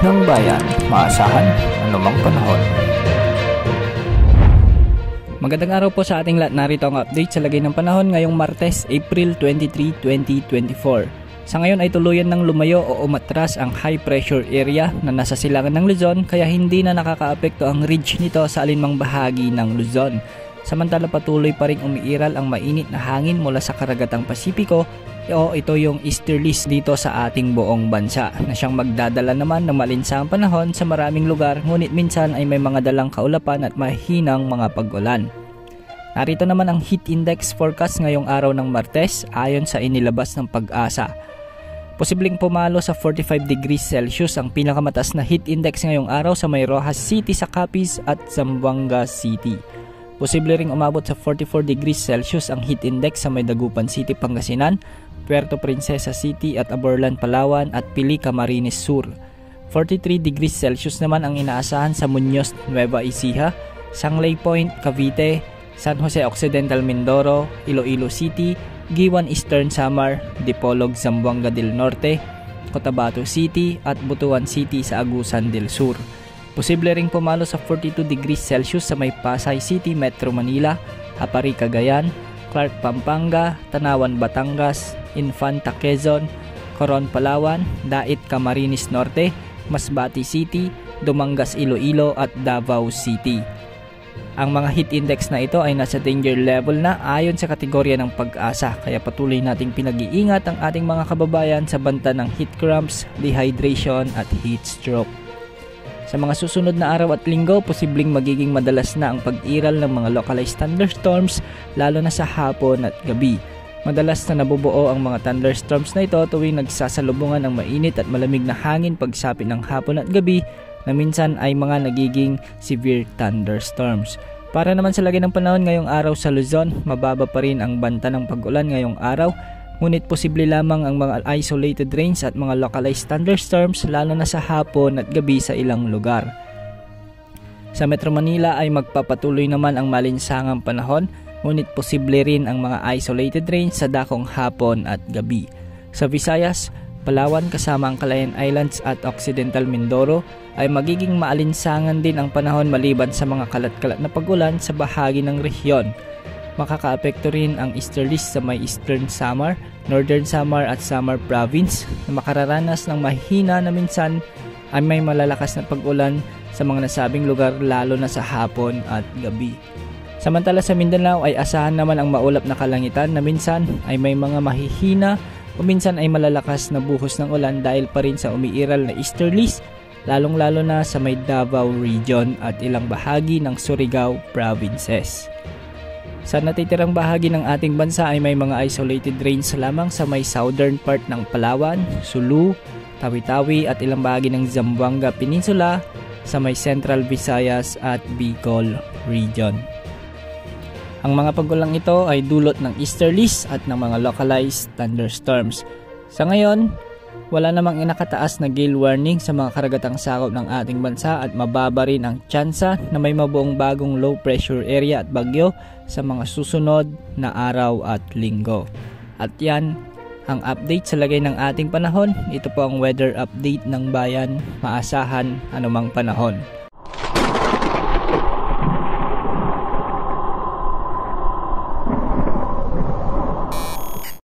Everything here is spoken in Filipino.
ng bayan, maasahan anumang panahon. Magandang araw po sa ating lahat. Narito ang update sa lagay ng panahon ngayong Martes, April 23, 2024. Sa ngayon ay tuluyan ng lumayo o umatras ang high pressure area na nasa silangan ng Luzon, kaya hindi na nakakaapekto ang ridge nito sa alinmang bahagi ng Luzon. Samantala patuloy pa rin umiiral ang mainit na hangin mula sa karagatang Pasipiko o ito yung easterlies dito sa ating buong bansa na siyang magdadala naman ng malinsangang panahon sa maraming lugar, ngunit minsan ay may mga dalang kaulapan at mahinang mga pag-ulan. Narito naman ang heat index forecast ngayong araw ng Martes ayon sa inilabas ng Pag-asa. Posibleng pumalo sa 45 degrees Celsius ang pinakamataas na heat index ngayong araw sa may Rojas City sa Capiz at Zamboanga City. Posible ring umabot sa 44 degrees Celsius ang heat index sa may Dagupan City, Pangasinan, Puerto Princesa City at Aborlan, Palawan at Pili, Camarines Sur. 43 degrees Celsius naman ang inaasahan sa Muñoz, Nueva Ecija, Sangley Point, Cavite, San Jose Occidental, Mindoro, Iloilo City, Giwan Eastern Samar, Dipolog, Zamboanga del Norte, Cotabato City at Butuan City sa Agusan del Sur. Posible ring pumalo sa 42 degrees Celsius sa may Pasay City, Metro Manila, Apari, Cagayan, Clark, Pampanga, Tanawan, Batangas, Infanta, Quezon, Coron, Palawan, Dait, Camarines Norte, Masbate City, Dumangas, Iloilo at Davao City. Ang mga heat index na ito ay nasa danger level na ayon sa kategorya ng Pag-asa, kaya patuloy nating pinag-iingat ang ating mga kababayan sa banta ng heat cramps, dehydration at heat stroke. Sa mga susunod na araw at linggo, posibleng magiging madalas na ang pag-iral ng mga localized thunderstorms lalo na sa hapon at gabi. Madalas na nabubuo ang mga thunderstorms na ito tuwing nagsasalubungan ng mainit at malamig na hangin pagsapit ng hapon at gabi na minsan ay mga nagiging severe thunderstorms. Para naman sa lagay ng panahon ngayong araw sa Luzon, mababa pa rin ang banta ng pag-ulan ngayong araw. Ngunit posible lamang ang mga isolated rains at mga localized thunderstorms lalo na sa hapon at gabi sa ilang lugar. Sa Metro Manila ay magpapatuloy naman ang malinsangang panahon, ngunit posible rin ang mga isolated rains sa dakong hapon at gabi. Sa Visayas, Palawan kasama ang Calayan Islands at Occidental Mindoro ay magiging maalinsangan din ang panahon maliban sa mga kalat-kalat na pag-ulan sa bahagi ng rehiyon. Makakaapekto rin ang easterlies sa may Eastern Samar, Northern Samar at Samar Province na makararanas ng mahina na minsan ay may malalakas na pag-ulan sa mga nasabing lugar lalo na sa hapon at gabi. Samantala sa Mindanao ay asahan naman ang maulap na kalangitan na minsan ay may mga mahihina o minsan ay malalakas na buhos ng ulan dahil pa rin sa umiiral na easterlies lalong-lalo na sa may Davao Region at ilang bahagi ng Surigao Provinces. Sa natitirang bahagi ng ating bansa ay may mga isolated rains lamang sa may southern part ng Palawan, Sulu, Tawi-Tawi at ilang bahagi ng Zamboanga Peninsula sa may Central Visayas at Bicol Region. Ang mga pag-ulang ito ay dulot ng easterlies at ng mga localized thunderstorms. Sa ngayon, wala namang inakataas na gale warning sa mga karagatang sakop ng ating bansa at mababa rin ang tsansa na may mabuong bagong low pressure area at bagyo sa mga susunod na araw at linggo. At yan ang update sa lagay ng ating panahon. Ito po ang weather update ng bayan, maasahan anumang panahon.